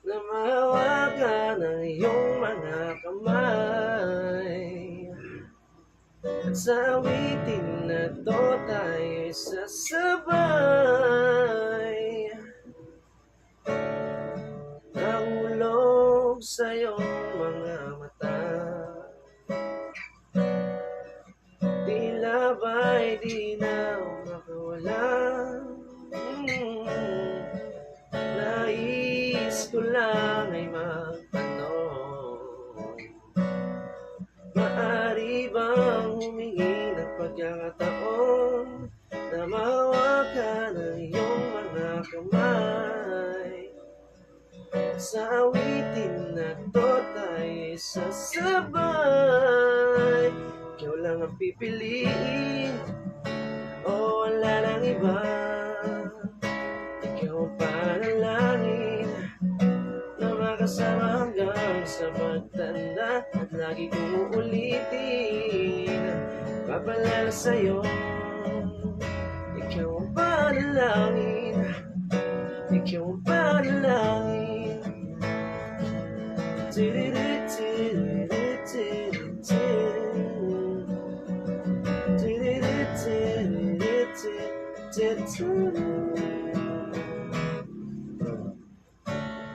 na mahawakan ang iyong mga kamay. At sa awitin na to tayo'y sasabay. Nahulog sa iyong mga mata, tila ba'y di na makawala. Nais ko lang ay magtanong, maaari bang humingi ng pagkakataon na mahawakan ang iyong mga kamay? Sa awitin na to tayo'y sasabay. Ikaw lang ang pipiliin o wala nang iba. Ikaw ang panalangin na makasama hanggang sa pagtanda. At lagi kong uulitin, papalala sa'yo. Ikaw ang panalangin, ikaw ang panalangin.